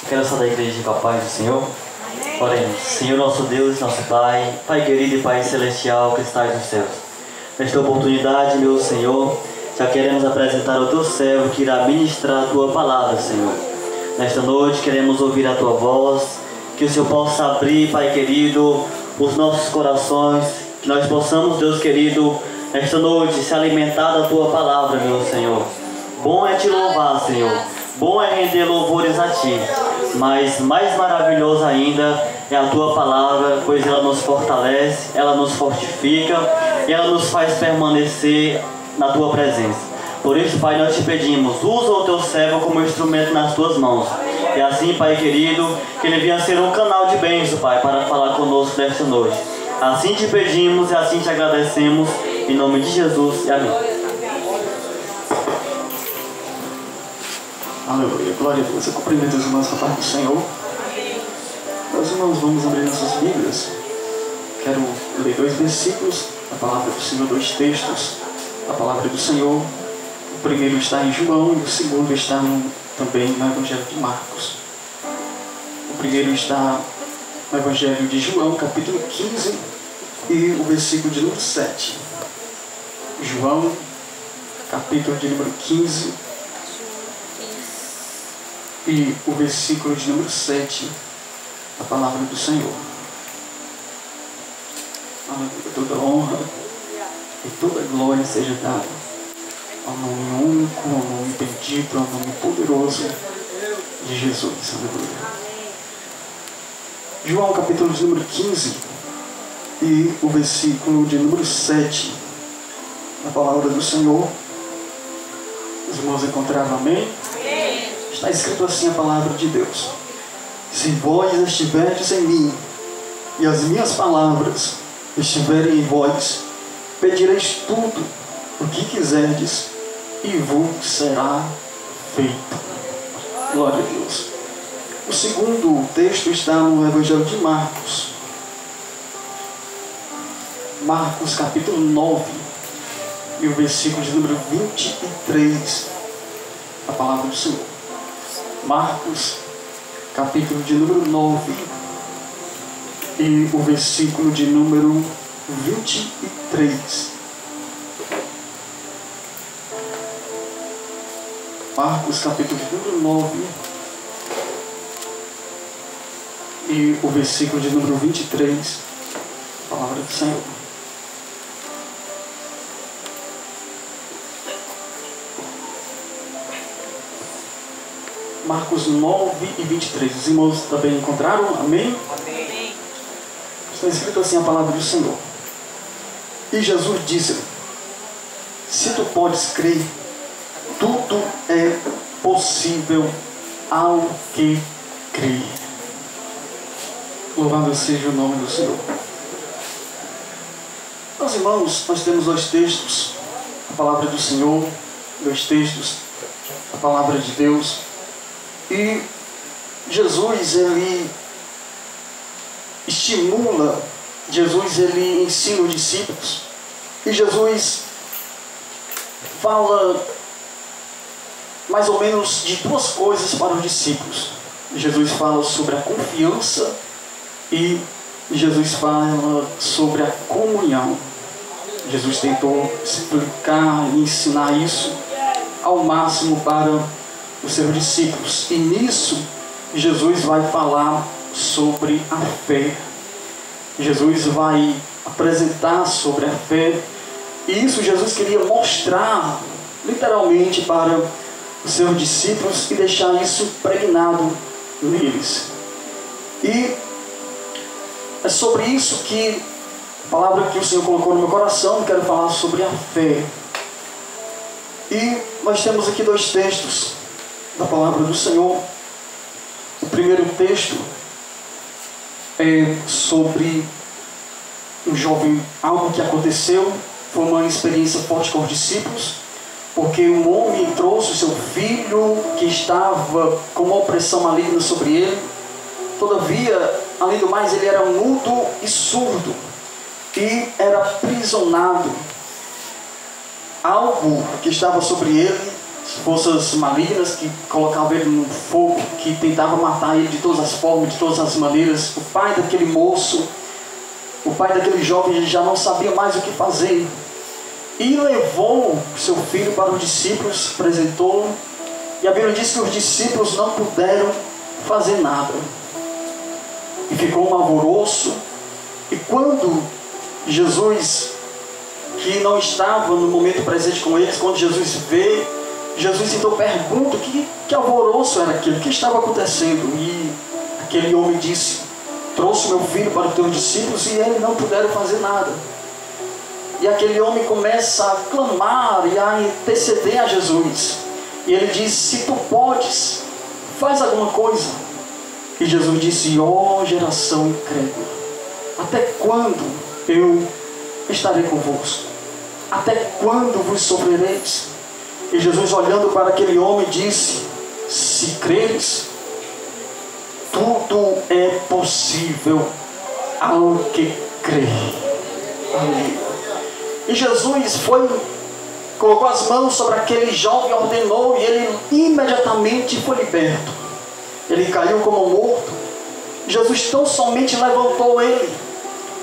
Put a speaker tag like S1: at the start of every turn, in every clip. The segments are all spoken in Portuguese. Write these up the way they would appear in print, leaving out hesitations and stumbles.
S1: Quero saudar a igreja com a paz do Senhor. Oremos. Senhor nosso Deus, nosso Pai, Pai querido e Pai celestial que estás nos céus. Nesta oportunidade, meu Senhor, já queremos apresentar o teu servo que irá ministrar a tua palavra, Senhor. Nesta noite queremos ouvir a tua voz, que o Senhor possa abrir, Pai querido, os nossos corações, que nós possamos, Deus querido, nesta noite se alimentar da tua palavra, meu Senhor. Bom é te louvar, Senhor. Bom é render louvores a ti. Mas mais maravilhoso ainda é a tua palavra, pois ela nos fortalece, ela nos fortifica e ela nos faz permanecer na tua presença. Por isso, Pai, nós te pedimos, usa o teu servo como instrumento nas tuas mãos. E assim, Pai querido, que ele venha ser um canal de bênção, Pai, para falar conosco desta noite. Assim te pedimos e assim te agradecemos, em nome de Jesus e amém.
S2: Aleluia, glória a Deus. Eu cumprimento os irmãos com a paz do Senhor. Meus irmãos, vamos abrir nossas Bíblias. Quero ler 2 versículos da palavra do Senhor, 2 textos da palavra do Senhor. O primeiro está em João e o segundo está também no Evangelho de Marcos. O primeiro está no Evangelho de João, capítulo 15, e o versículo de número 7. João, capítulo de número 15, e o versículo de número 7, a palavra do Senhor. Aleluia, toda honra e toda glória seja dada ao nome único, ao nome bendito, ao nome poderoso de Jesus. Aleluia. João, capítulo de número 15, e o versículo de número 7, a palavra do Senhor. Os irmãos encontraram, amém? Está escrito assim a palavra de Deus: se vós estiverdes em mim e as minhas palavras estiverem em vós, pedireis tudo o que quiserdes e vos será feito. Glória a Deus. O segundo texto está no Evangelho de Marcos. Marcos capítulo 9 e o versículo de número 23, a palavra do Senhor. Marcos, capítulo de número 9 e o versículo de número 23. Marcos, capítulo de número 9 e o versículo de número 23, a palavra do Senhor. Marcos 9 e 23. Os irmãos também encontraram? Amém?
S3: Amém.
S2: Está escrito assim a palavra do Senhor. E Jesus disse: se tu podes crer, tudo é possível ao que crê. Louvado seja o nome do Senhor. Meus irmãos, nós temos 2 textos, a palavra do Senhor, 2 textos, a palavra de Deus. E Jesus, ele estimula, Jesus, ele ensina os discípulos. E Jesus fala mais ou menos de 2 coisas para os discípulos. Jesus fala sobre a confiança e Jesus fala sobre a comunhão. Jesus tentou explicar e ensinar isso ao máximo para os seus discípulos. E nisso, Jesus vai falar sobre a fé. Jesus vai apresentar sobre a fé. E isso Jesus queria mostrar, literalmente, para os seus discípulos e deixar isso impregnado neles. E é sobre isso que a palavra que o Senhor colocou no meu coração, eu quero falar sobre a fé. E nós temos aqui 2 textos da palavra do Senhor. O primeiro texto é sobre um jovem, algo que aconteceu, foi uma experiência forte com os discípulos, porque um homem trouxe o seu filho que estava com uma opressão maligna sobre ele. Todavia, além do mais, ele era mudo e surdo e era aprisionado. Algo que estava sobre ele forças malignas que colocavam ele no fogo, que tentavam matar ele de todas as formas, de todas as maneiras. O pai daquele moço, o pai daquele jovem já não sabia mais o que fazer. E levou seu filho para os discípulos, apresentou. E a Bíblia diz que os discípulos não puderam fazer nada. E ficou um alvoroço. E quando Jesus, que não estava no momento presente com eles, quando Jesus vê, Jesus então pergunta que alvoroço era aquele, o que estava acontecendo? E aquele homem disse: trouxe meu filho para os teus discípulos e eles não puderam fazer nada. E aquele homem começa a clamar e a interceder a Jesus. E ele diz: se tu podes, faz alguma coisa. E Jesus disse: ó geração incrédula, até quando eu estarei convosco? Até quando vos sofrereis? E Jesus, olhando para aquele homem, disse: se creres, tudo é possível ao que crê. Aleluia. E Jesus colocou as mãos sobre aquele jovem, ordenou, e ele imediatamente foi liberto. Ele caiu como morto. Jesus tão somente levantou ele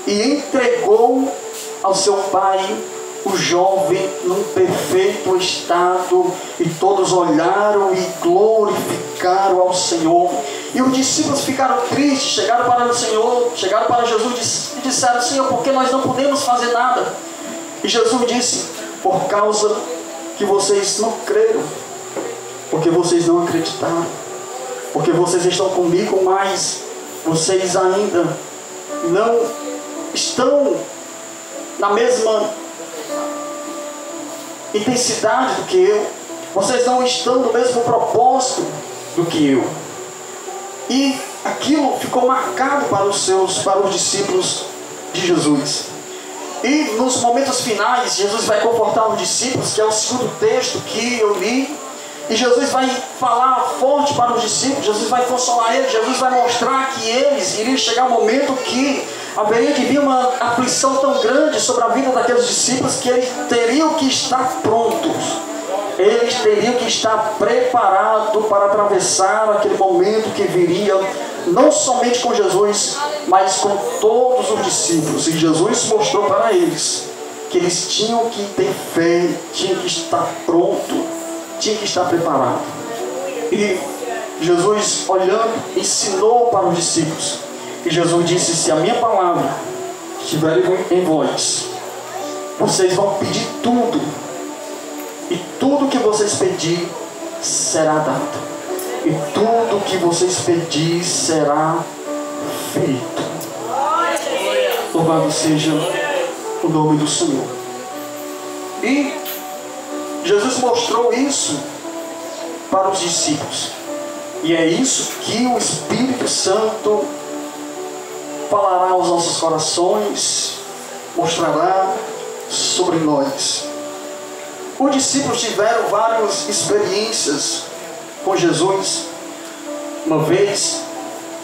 S2: e entregou ao seu pai o jovem num perfeito estado, e todos olharam e glorificaram ao Senhor. E os discípulos ficaram tristes, chegaram para o Senhor, chegaram para Jesus e disseram: Senhor, por que nós não podemos fazer nada? E Jesus disse: por causa que vocês não creram, porque vocês não acreditaram, porque vocês estão comigo, mas vocês ainda não estão na mesma intensidade do que eu, vocês não estão no mesmo propósito do que eu. E aquilo ficou marcado para os discípulos de Jesus. E nos momentos finais, Jesus vai confortar os discípulos, que é o segundo texto que eu li. E Jesus vai falar forte para os discípulos, Jesus vai consolar eles, Jesus vai mostrar que eles iriam chegar um momento que haveria de vir uma aflição tão grande sobre a vida daqueles discípulos, que eles teriam que estar prontos, eles teriam que estar preparados para atravessar aquele momento que viria, não somente com Jesus, mas com todos os discípulos. E Jesus mostrou para eles que eles tinham que ter fé, tinham que estar pronto, tinha que estar preparado. E Jesus, olhando, ensinou para os discípulos. E Jesus disse: se a minha palavra estiver em vós, vocês vão pedir tudo, e tudo que vocês pedirem será dado, e tudo que vocês pedirem será feito. Louvado seja o nome do Senhor. E Jesus mostrou isso para os discípulos. E é isso que o Espírito Santo falará aos nossos corações, mostrará sobre nós. Os discípulos tiveram várias experiências com Jesus. Uma vez,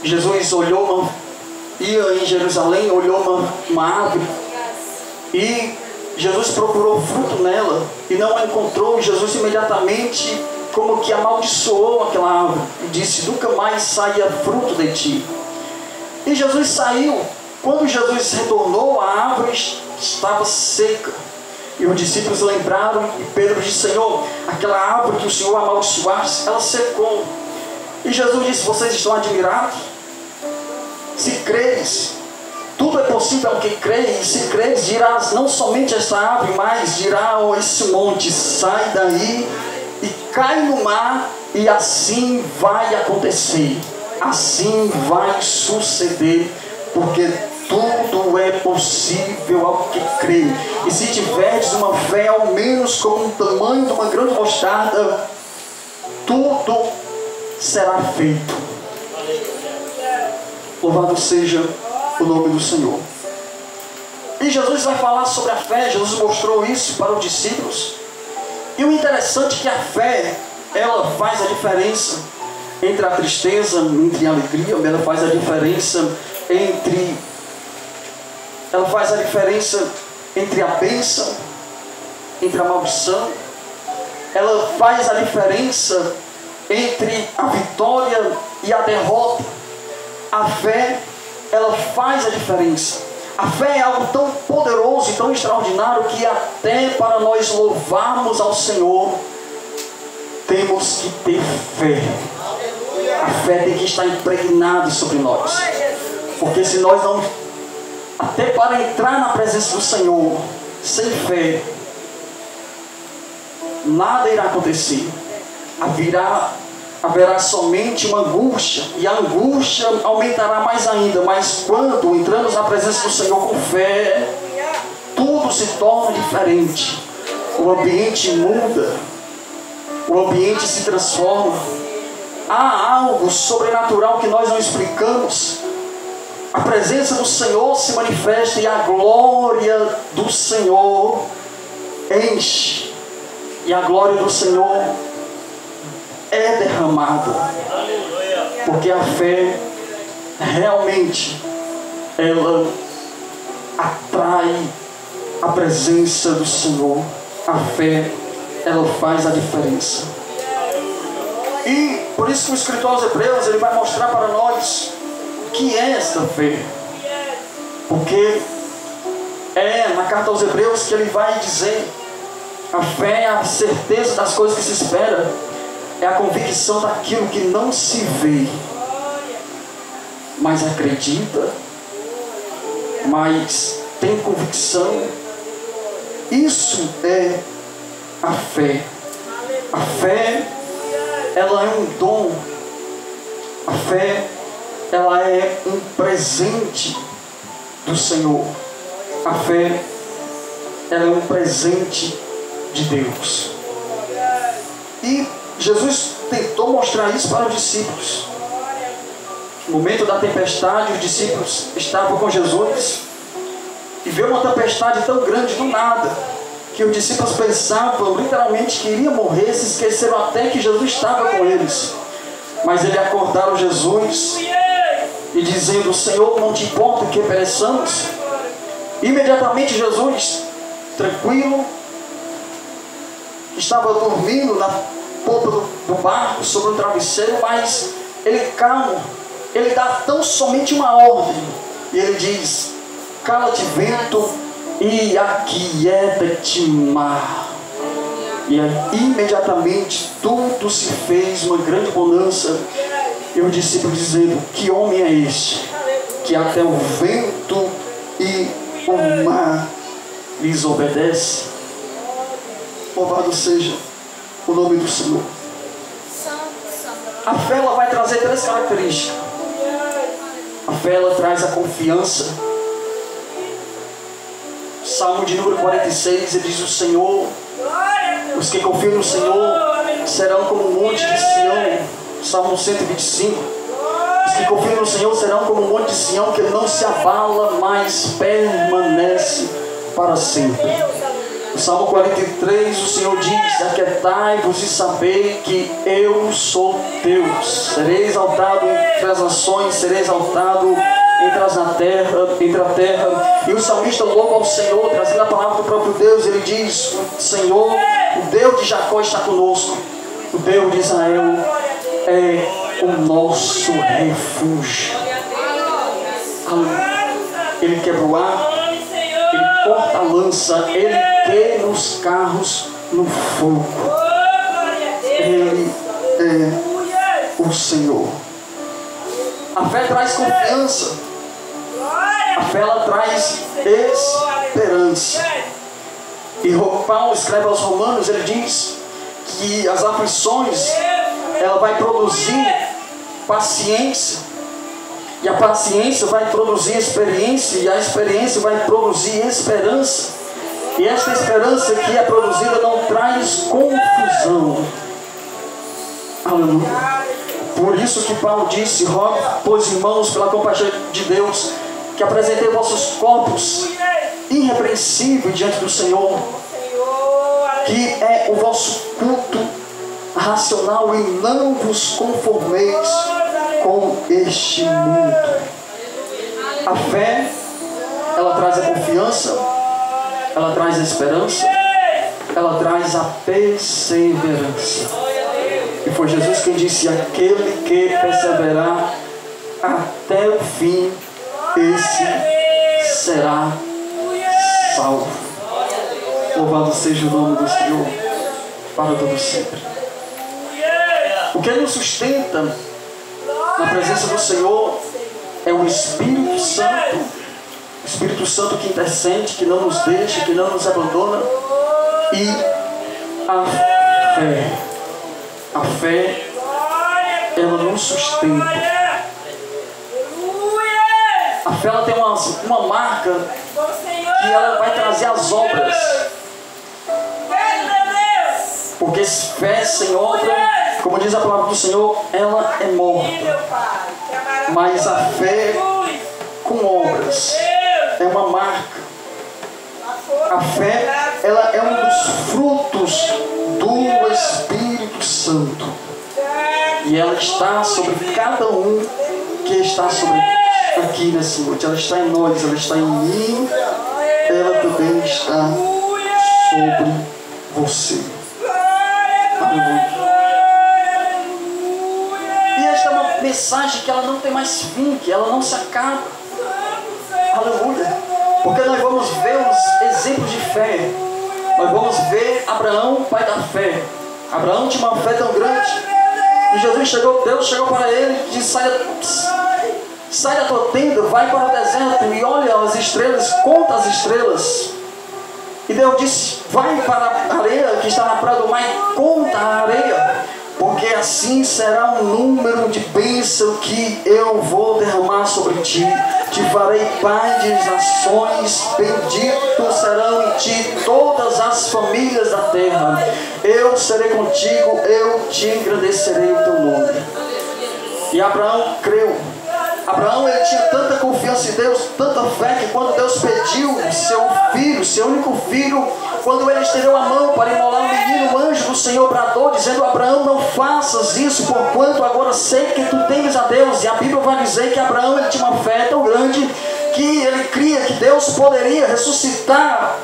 S2: Jesus ia em Jerusalém, olhou uma árvore, e Jesus procurou fruto nela e não a encontrou. Jesus imediatamente como que amaldiçoou aquela árvore e disse: nunca mais saia fruto de ti. E Jesus saiu. Quando Jesus retornou, a árvore estava seca. E os discípulos lembraram, e Pedro disse: Senhor, aquela árvore que o Senhor amaldiçoaste, ela secou. E Jesus disse: vocês estão admirados? Se creres, tudo é possível ao que crê. E se creres, dirás não somente esta árvore, mas dirá esse monte: sai daí e cai no mar, e assim vai acontecer, assim vai suceder, porque tudo é possível ao que crê. E se tiveres uma fé ao menos como o tamanho de uma grã de mostarda, tudo será feito. Louvado seja o nome do Senhor. E Jesus vai falar sobre a fé. Jesus mostrou isso para os discípulos. E o interessante é que a fé, ela faz a diferença entre a tristeza, entre a alegria. Ela faz a diferença entre a bênção, entre a maldição. ela faz a diferença entre a vitória e a derrota. A fé, ela faz a diferença. A fé é algo tão poderoso e tão extraordinário que até para nós louvarmos ao Senhor, temos que ter fé. A fé tem que estar impregnada sobre nós. Porque se nós não... Até para entrar na presença do Senhor, sem fé, nada irá acontecer. Haverá somente uma angústia, e a angústia aumentará mais ainda. Mas quando entramos na presença do Senhor com fé, tudo se torna diferente. O ambiente muda, o ambiente se transforma. Há algo sobrenatural que nós não explicamos. A presença do Senhor se manifesta e a glória do Senhor enche. E a glória do Senhor é derramada. Porque a fé realmente ela atrai a presença do Senhor. A fé ela faz a diferença. E por isso que o escritor aos Hebreus ele vai mostrar para nós o que é esta fé. Porque é na carta aos Hebreus que ele vai dizer: a fé é a certeza das coisas que se espera, é a convicção daquilo que não se vê, mas acredita, mas tem convicção. Isso é a fé. A fé, ela é um dom. A fé, ela é um presente do Senhor. A fé, ela é um presente de Deus. E Jesus tentou mostrar isso para os discípulos. No momento da tempestade, os discípulos estavam com Jesus e veio uma tempestade tão grande do nada, que os discípulos pensavam literalmente que iriam morrer, se esqueceram até que Jesus estava com eles. Mas eles acordaram Jesus e dizendo: Senhor, não te importa que pereçamos? Imediatamente Jesus, tranquilo, estava dormindo na polpa do barco, sobre um travesseiro, mas ele calmo, ele dá tão somente uma ordem, e ele diz: cala-te vento e aquieta-te mar. E imediatamente tudo se fez uma grande bonança. E o discípulo dizendo: que homem é este, que até o vento e o mar lhes obedece? Louvado seja o nome do Senhor. A fé ela vai trazer três características. A fé ela traz a confiança. Salmo de número 46, ele diz: o Senhor, os que confiam no Senhor serão como o monte de Sião. Salmo 125, os que confiam no Senhor serão como o monte de Sião, que ele não se abala, mas permanece para sempre. No Salmo 43, o Senhor diz: aquietai-vos e sabei que eu sou Deus. Serei exaltado entre as nações, serei exaltado entre a terra. E o salmista louva ao Senhor, trazendo a palavra do próprio Deus. Ele diz: o Senhor, o Deus de Jacó está conosco. O Deus de Israel é o nosso refúgio. Ele quebra o ar, ele corta a lança, ele queima os carros no fogo. Ele é o Senhor. A fé traz confiança. A fé ela traz esperança. E Paulo escreve aos Romanos, ele diz que as aflições ela vai produzir paciência, e a paciência vai produzir experiência, e a experiência vai produzir esperança. E esta esperança que é produzida não traz confusão. Aleluia. Por isso que Paulo disse: rogo, pois irmãos, pela compaixão de Deus, que apresentei vossos corpos irrepreensíveis diante do Senhor, que é o vosso culto racional, e não vos conformeis com este mundo. A fé, ela traz a confiança, ela traz a esperança, ela traz a perseverança. E foi Jesus quem disse: aquele que perseverar até o fim, esse será salvo. Louvado seja o nome do Senhor para todo sempre. O que nos sustenta na presença do Senhor é o Espírito Santo. O Espírito Santo que intercede, que não nos deixa, que não nos abandona. E a fé. A fé, ela nos sustenta. A fé, ela tem uma marca que ela vai trazer as obras. Porque fé sem obra, como diz a palavra do Senhor, ela é morta. Mas a fé com obras é uma marca. A fé, ela é um dos frutos do Espírito Santo. E ela está sobre cada um que está sobre aqui nessa noite. Ela está em nós, ela está em mim. Ela também está sobre você. Aleluia. E esta é uma mensagem que ela não tem mais fim, que ela não se acaba. Aleluia. Porque nós vamos ver os exemplos de fé. Nós vamos ver Abraão, pai da fé. Abraão tinha uma fé tão grande. E Deus chegou para ele e disse: sai da tua tenda, vai para o deserto e olha as estrelas, conta as estrelas. E Deus disse: vai para a areia que está na praia do mar e conta a areia, porque assim será o número de bênção que eu vou derramar sobre ti. Te farei pai de nações, benditos serão em ti todas as famílias da terra. Eu serei contigo, eu te engrandecerei o teu nome. E Abraão creu. Abraão, ele tinha tanta confiança em Deus, tanta fé, que quando Deus pediu seu filho, seu único filho, quando ele estendeu a mão para imolar o menino, o anjo do Senhor bradou, dizendo: Abraão, não faças isso, porquanto agora sei que tu temes a Deus. E a Bíblia vai dizer que Abraão, ele tinha uma fé tão grande que ele cria que Deus poderia ressuscitar,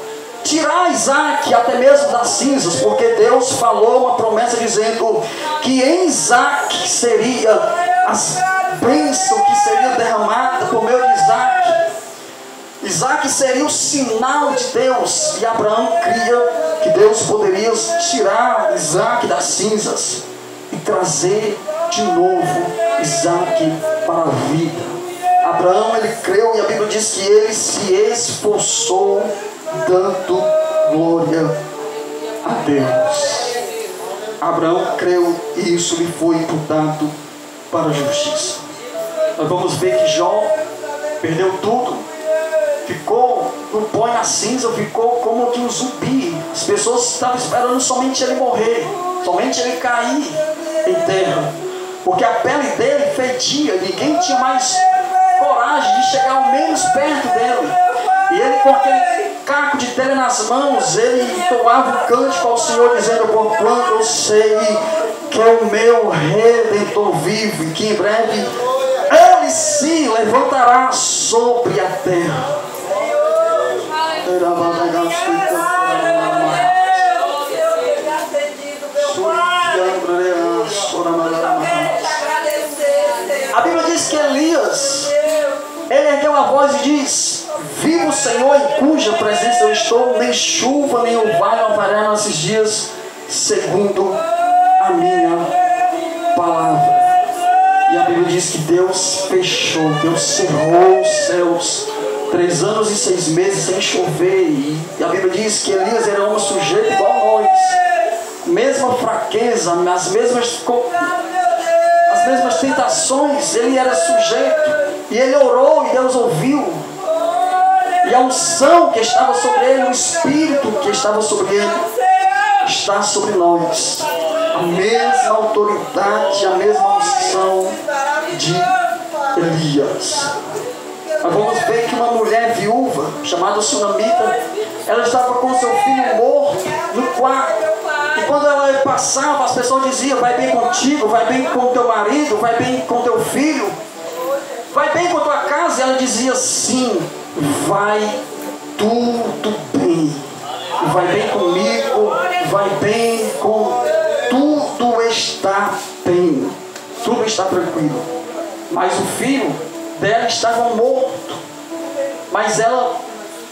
S2: tirar Isaac até mesmo das cinzas, porque Deus falou uma promessa dizendo que em Isaac seria as bênção que seria derramada por meio de Isaac. Isaac seria o sinal de Deus. E Abraão cria que Deus poderia tirar Isaac das cinzas e trazer de novo Isaac para a vida. Abraão, ele creu, e a Bíblia diz que ele se esforçou dando glória a Deus. Abraão creu e isso lhe foi imputado para a justiça. Nós vamos ver que Jó perdeu tudo, ficou no pó e na cinza, ficou como que um zumbi. As pessoas estavam esperando somente ele morrer, somente ele cair em terra, porque a pele dele fedia, ninguém tinha mais coragem de chegar ao menos perto dele. E ele, com aquele caco de telha nas mãos, ele tomava um cântico ao Senhor, dizendo: porquanto eu sei que é o meu Redentor vivo, e que em breve ele se levantará sobre a terra. A Bíblia diz que Elias, ele ergueu a voz e diz: viva o Senhor em cuja presença eu estou, nem chuva nem orvalho haverá nesses dias, segundo a minha palavra. E a Bíblia diz que Deus fechou, Deus cerrou os céus 3 anos e 6 meses sem chover. E a Bíblia diz que Elias era um sujeito igual a nós, mesma fraqueza, as mesmas tentações, ele era sujeito. E ele orou e Deus ouviu. E a unção que estava sobre ele, o Espírito que estava sobre ele, está sobre nós. A mesma autoridade, a mesma unção de Elias. Nós vamos ver que uma mulher viúva, chamada Sunamita, ela estava com seu filho morto no quarto. E quando ela passava, as pessoas diziam: vai bem contigo, vai bem com teu marido, vai bem com teu filho, vai bem com tua casa. E ela dizia: sim, vai tudo bem. vai bem comigo, vai bem com... Tudo está bem, tudo está tranquilo. Mas o filho dela estava morto. Mas ela,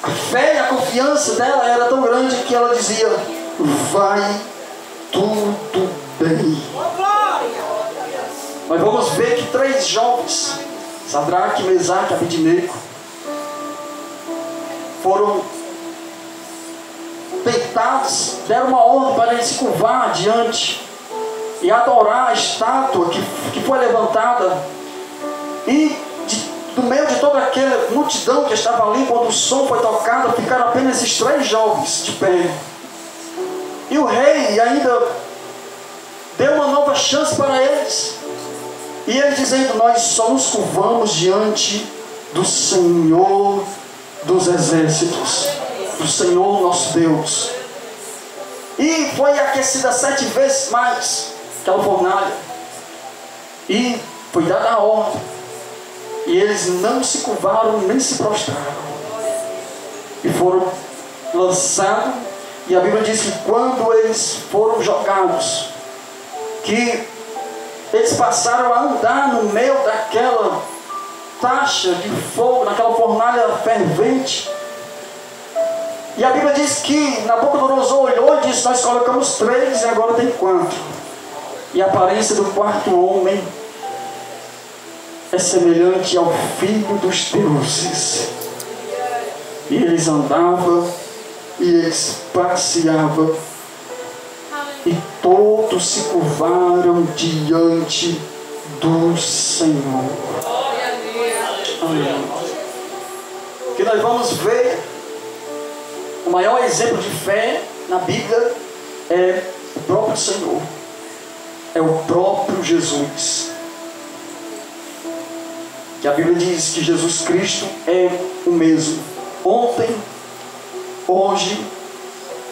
S2: a fé e a confiança dela era tão grande que ela dizia: vai tudo bem. Mas vamos ver que 3 jovens, Sadraque, Mesaque e Abednego, foram deitados, deram uma ordem para eles se curvar diante e adorar a estátua que foi levantada. E no meio de toda aquela multidão que estava ali, quando o som foi tocado, ficaram apenas esses 3 jovens de pé. E o rei ainda deu uma nova chance para eles. E eles dizendo: nós só nos curvamos diante do Senhor dos exércitos, do Senhor nosso Deus. E foi aquecida 7 vezes mais aquela fornalha. E foi dada a ordem. E eles não se curvaram nem se prostraram. E foram lançados. E a Bíblia diz que quando eles foram jogados, que eles passaram a andar no meio daquela taxa de fogo, naquela fornalha fervente. E a Bíblia diz que Nabucodonosor olhou e disse: nós colocamos 3 e agora tem 4. E a aparência do 4º homem é semelhante ao Filho dos deuses. E eles andavam, e eles passeavam, e todos se curvaram diante do Senhor. Amém. Que nós vamos ver o maior exemplo de fé na Bíblia é o próprio Senhor, é o próprio Jesus. Que a Bíblia diz que Jesus Cristo é o mesmo ontem, hoje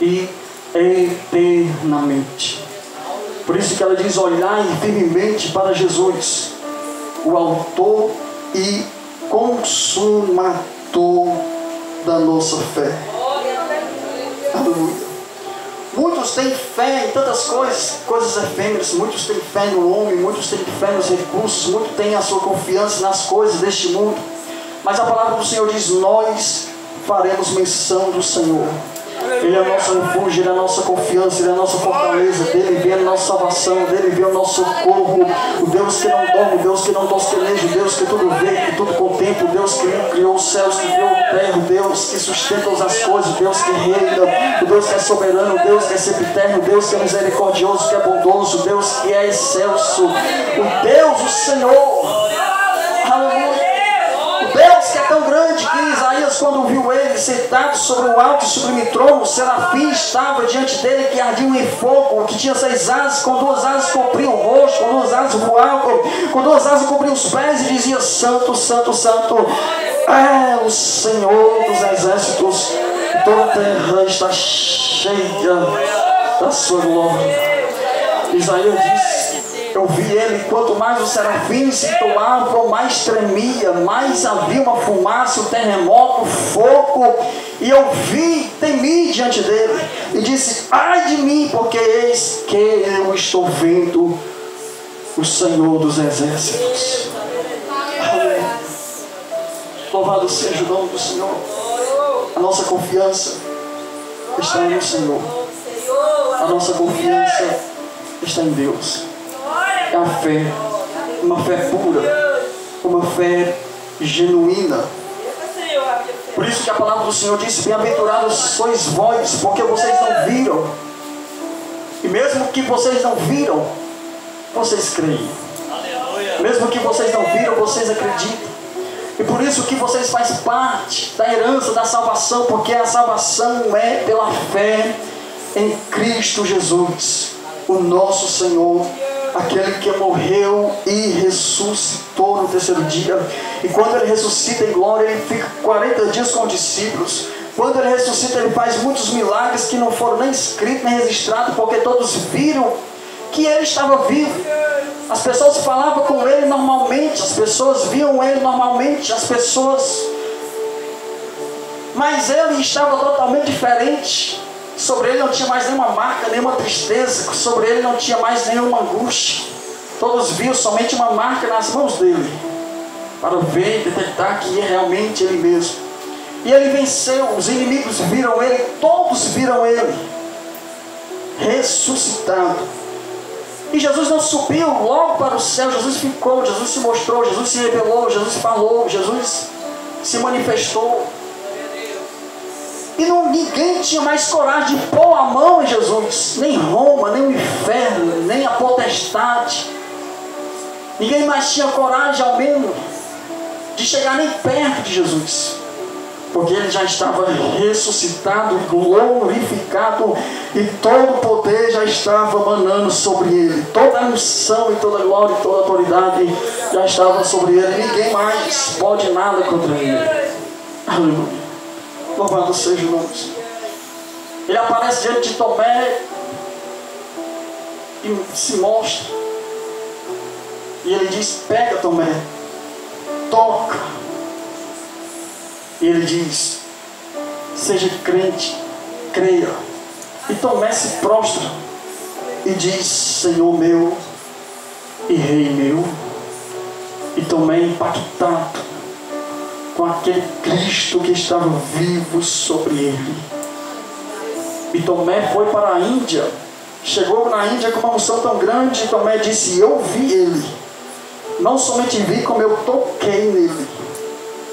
S2: e eternamente. Por isso que ela diz: olhai firmemente para Jesus, o autor e consumador da nossa fé. Aleluia. Muitos têm fé em tantas coisas efêmeras. Muitos têm fé no homem, muitos têm fé nos recursos, muitos têm a sua confiança nas coisas deste mundo. Mas a palavra do Senhor diz: nós faremos menção do Senhor. Ele é o nosso refúgio, Ele é a nossa confiança, Ele é a nossa fortaleza. Dele vem a nossa salvação, dele vem o nosso socorro. O Deus que não dorme, o Deus que não tosqueleja, o Deus que tudo vê, que tudo contempla, o Deus que criou os céus, que criou a terra, o Deus que sustenta todas as coisas, o Deus que reina, o Deus que é soberano, o Deus que é sempiterno, o Deus que é misericordioso, que é bondoso, o Deus que é excelso, o Deus, o Senhor. Aleluia. Deus que é tão grande que Isaías, quando viu ele sentado sobre um alto e sublime trono, o serafim estava diante dele, que ardiam em fogo, que tinha 6 asas, com 2 asas cobriam o rosto, com 2 asas voavam, com 2 asas cobriam os pés, e dizia: santo, santo, santo é o Senhor dos exércitos, toda a terra está cheia da sua glória. Isaías disse: eu vi ele, quanto mais os serafins se entoavam, mais tremia, mais havia uma fumaça, um terremoto, um fogo. E eu vi, temi diante dele, e disse: ai de mim, porque eis que eu estou vendo o Senhor dos exércitos. Amém. Louvado seja o nome do Senhor. A nossa confiança está no Senhor. A nossa confiança está em Deus. É a fé, uma fé pura, uma fé genuína. Por isso que a palavra do Senhor diz: bem-aventurados sois vós, porque vocês não viram, e mesmo que vocês não viram, vocês creem. Mesmo que vocês não viram, vocês acreditam. E por isso que vocês fazem parte da herança da salvação, porque a salvação é pela fé em Cristo Jesus, o nosso Senhor, aquele que morreu e ressuscitou no 3º dia. E quando ele ressuscita em glória, ele fica 40 dias com os discípulos. Quando ele ressuscita, ele faz muitos milagres que não foram nem escritos nem registrados, porque todos viram que ele estava vivo. As pessoas falavam com ele normalmente, as pessoas viam ele normalmente, mas ele estava totalmente diferente. Sobre ele não tinha mais nenhuma marca, nenhuma tristeza. Sobre ele não tinha mais nenhuma angústia. Todos viam somente uma marca nas mãos dele, para ver e detectar que é realmente ele mesmo. E ele venceu, os inimigos viram ele, todos viram ele ressuscitado. E Jesus não subiu logo para o céu. Jesus ficou, Jesus se mostrou, Jesus se revelou, Jesus falou, Jesus se manifestou. E ninguém tinha mais coragem de pôr a mão em Jesus. Nem Roma, nem o inferno, nem a potestade. Ninguém mais tinha coragem, ao menos, de chegar nem perto de Jesus. Porque ele já estava ressuscitado, glorificado, e todo o poder já estava manando sobre ele. Toda a unção e toda a glória e toda a autoridade já estava sobre ele. Ninguém mais pode nada contra ele. Aleluia. Louvado seja o nome do Senhor. Ele aparece diante de Tomé e se mostra. E ele diz: pega, Tomé, toca. E ele diz: seja crente, creia. E Tomé se prostra e diz: Senhor meu e Rei meu. E Tomé, impactado com aquele Cristo que estava vivo sobre ele. E Tomé foi para a Índia. Chegou na Índia com uma unção tão grande. E Tomé disse: eu vi ele. Não somente vi, como eu toquei nele.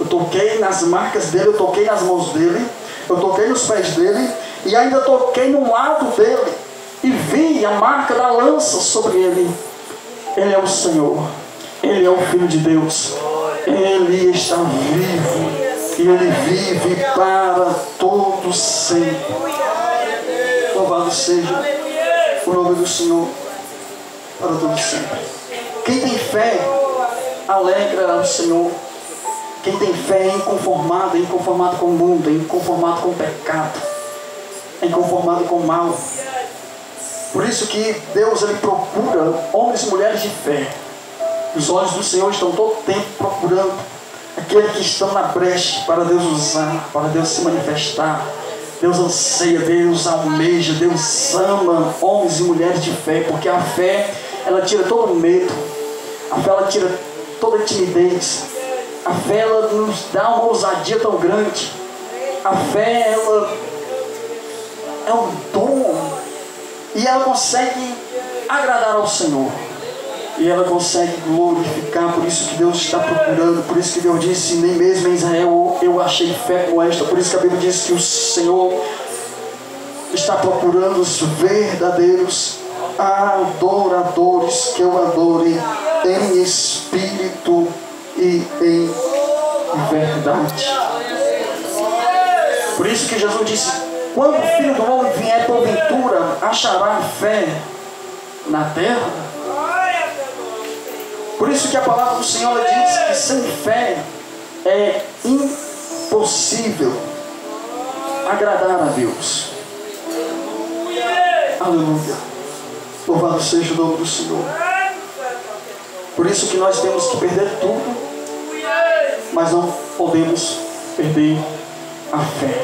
S2: Eu toquei nas marcas dele, eu toquei nas mãos dele, eu toquei nos pés dele, e ainda toquei no lado dele, e vi a marca da lança sobre ele. Ele é o Senhor, ele é o Filho de Deus, ele está vivo, e ele vive para todo sempre. Louvado seja o nome do Senhor para todo sempre. Quem tem fé alegra o Senhor. Quem tem fé é inconformado com o mundo, é inconformado com o pecado, é inconformado com o mal. Por isso que Deus, ele procura homens e mulheres de fé. Os olhos do Senhor estão todo o tempo procurando aqueles que estão na brecha para Deus usar, para Deus se manifestar. Deus anseia, Deus almeja, Deus ama homens e mulheres de fé, porque a fé, ela tira todo o medo, a fé, ela tira toda a timidez. A fé, ela nos dá uma ousadia tão grande. A fé, ela é um dom. E ela consegue agradar ao Senhor. E ela consegue glorificar. Por isso que Deus está procurando. Por isso que Deus disse: nem mesmo em Israel eu achei fé como esta. Por isso que a Bíblia diz que o Senhor está procurando os verdadeiros adoradores, que eu adore em espírito e em verdade. Por isso que Jesus disse: quando o Filho do Homem vier, porventura achará fé na terra? Por isso que a palavra do Senhor diz que sem fé é impossível agradar a Deus. Aleluia. Louvado seja o nome do Senhor. Por isso que nós temos que perder tudo, mas não podemos perder a fé.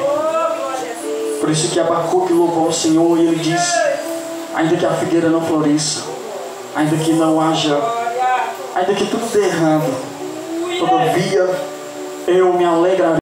S2: Por isso que Abacuque louvou o Senhor e ele disse: ainda que a figueira não floresça, ainda que não haja, ainda que tudo dê errado, todavia eu me alegrarei